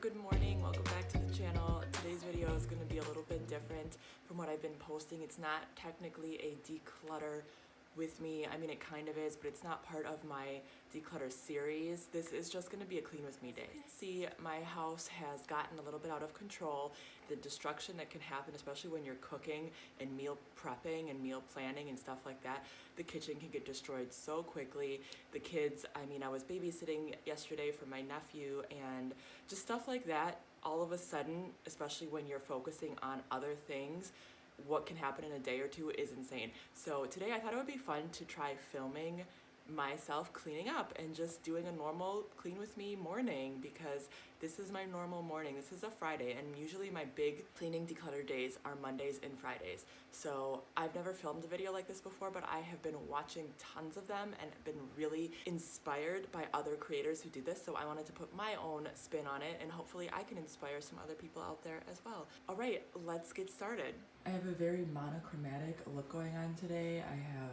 good morning, welcome back to the channel. Today's video is going to be a little bit different from what I've been posting. It's not technically a declutter with me. I mean, it kind of is, but it's not part of my declutter series. This is just going to be a clean with me day. You can see my house has gotten a little bit out of control. The destruction that can happen, especially when you're cooking and meal prepping and meal planning and stuff like that, the kitchen can get destroyed so quickly. The kids, I mean, I was babysitting yesterday for my nephew and just stuff like that. All of a sudden, especially when you're focusing on other things, what can happen in a day or two is insane. So today I thought it would be fun to try filming myself cleaning up and just doing a normal clean with me morning, because this is my normal morning. This is a Friday, and usually my big cleaning declutter days are Mondays and Fridays. So I've never filmed a video like this before, but I have been watching tons of them and been really inspired by other creators who do this. So I wanted to put my own spin on it, and hopefully I can inspire some other people out there as well. All right, let's get started. I have a very monochromatic look going on today. I have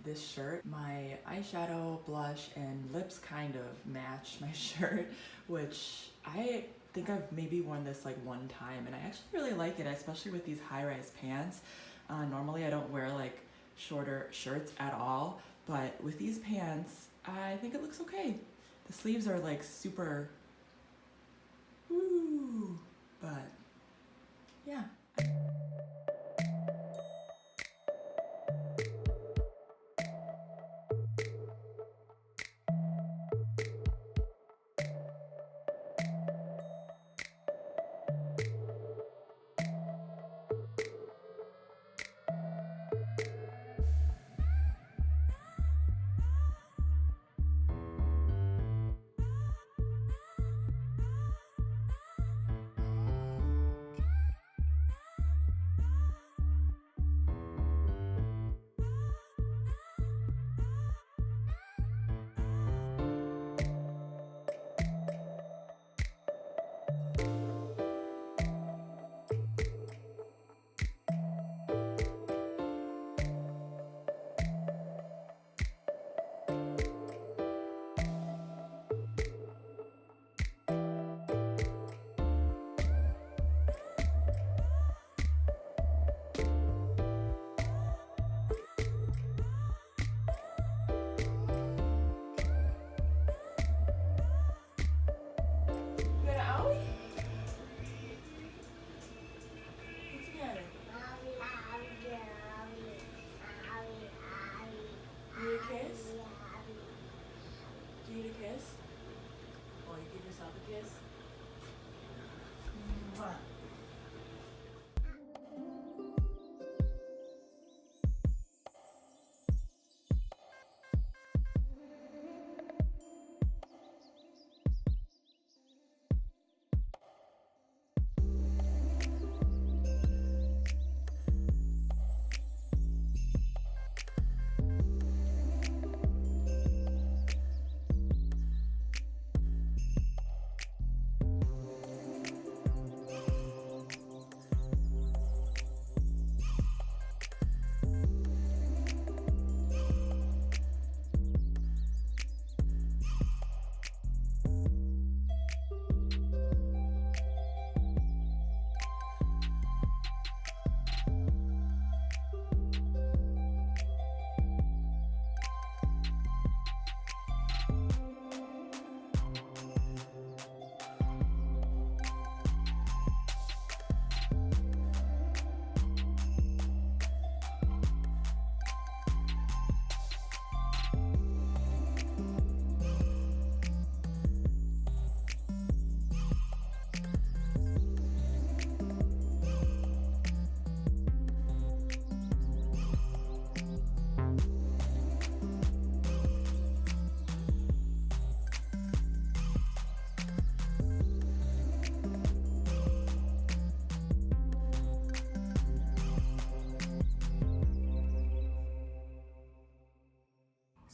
this shirt. My eyeshadow, blush, and lips kind of match my shirt, which I think I've maybe worn this like one time, and I actually really like it, especially with these high-rise pants. Normally I don't wear like shorter shirts at all, but with these pants, I think it looks okay. The sleeves are like super, ooh, but yeah. You need a kiss? Do you need a kiss? Oh, you give yourself a kiss? Mwah.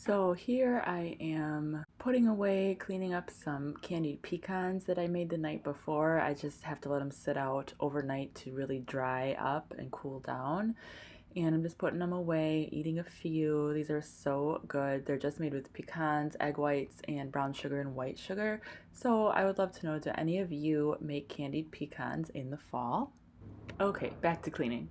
So here I am putting away, cleaning up some candied pecans that I made the night before. I just have to let them sit out overnight to really dry up and cool down. and I'm just putting them away, eating a few. These are so good. They're just made with pecans, egg whites, and brown sugar and white sugar. So I would love to know, do any of you make candied pecans in the fall? Okay, back to cleaning.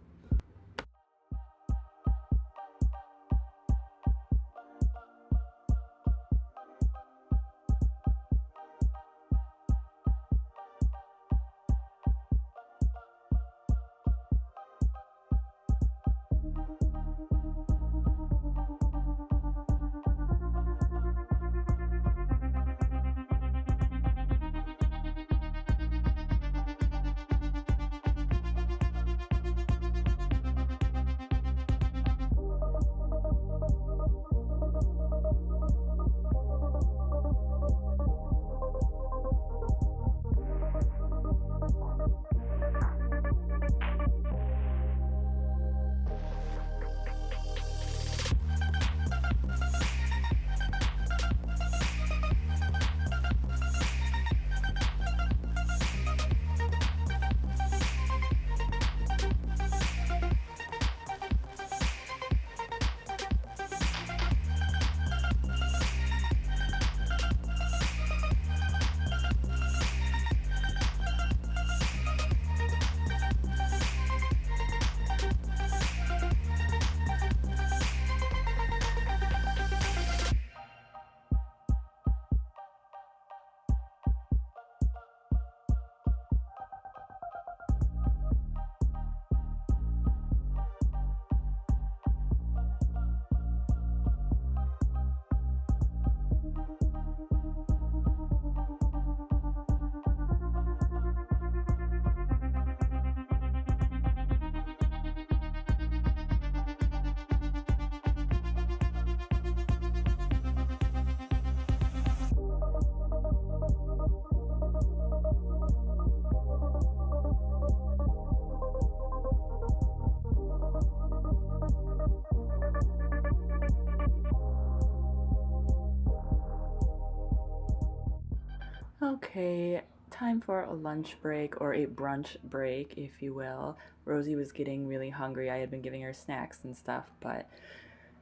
Okay, time for a lunch break, or a brunch break, if you will. Rosie was getting really hungry. I had been giving her snacks and stuff, but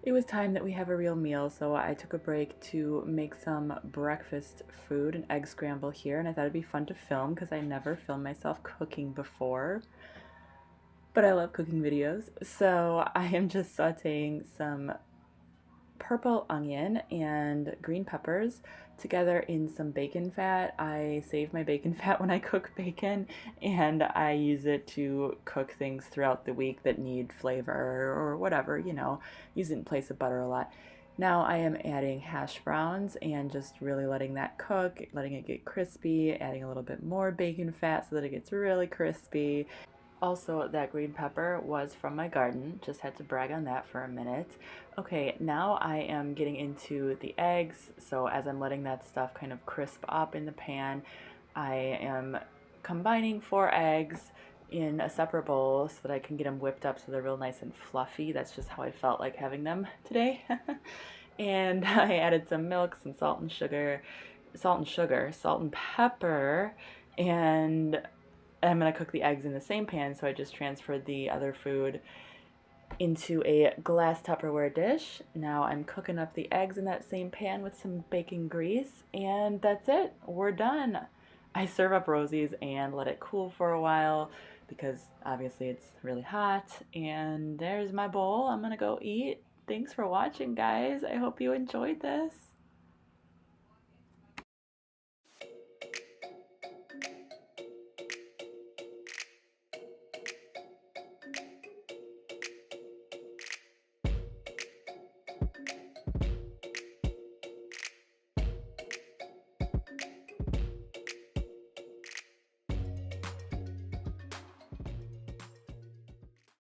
it was time that we have a real meal, so I took a break to make some breakfast food, an egg scramble here, and I thought it'd be fun to film because I never filmed myself cooking before. But I love cooking videos, so I am just sauteing some purple onion and green peppers together in some bacon fat. I save my bacon fat when I cook bacon, and I use it to cook things throughout the week that need flavor or whatever, you know, use it in place of butter a lot. Now I am adding hash browns and just really letting that cook, letting it get crispy, adding a little bit more bacon fat so that it gets really crispy. Also, that green pepper was from my garden. Just had to brag on that for a minute. Okay, now I am getting into the eggs. So as I'm letting that stuff kind of crisp up in the pan, I am combining 4 eggs in a separate bowl so that I can get them whipped up so they're real nice and fluffy. That's just how I felt like having them today. And I added some milk, some salt and pepper, and I'm going to cook the eggs in the same pan, so I just transferred the other food into a glass Tupperware dish. Now I'm cooking up the eggs in that same pan with some bacon grease, and that's it. We're done. I serve up Rosie's and let it cool for a while because obviously it's really hot. And there's my bowl. I'm going to go eat. Thanks for watching, guys. I hope you enjoyed this.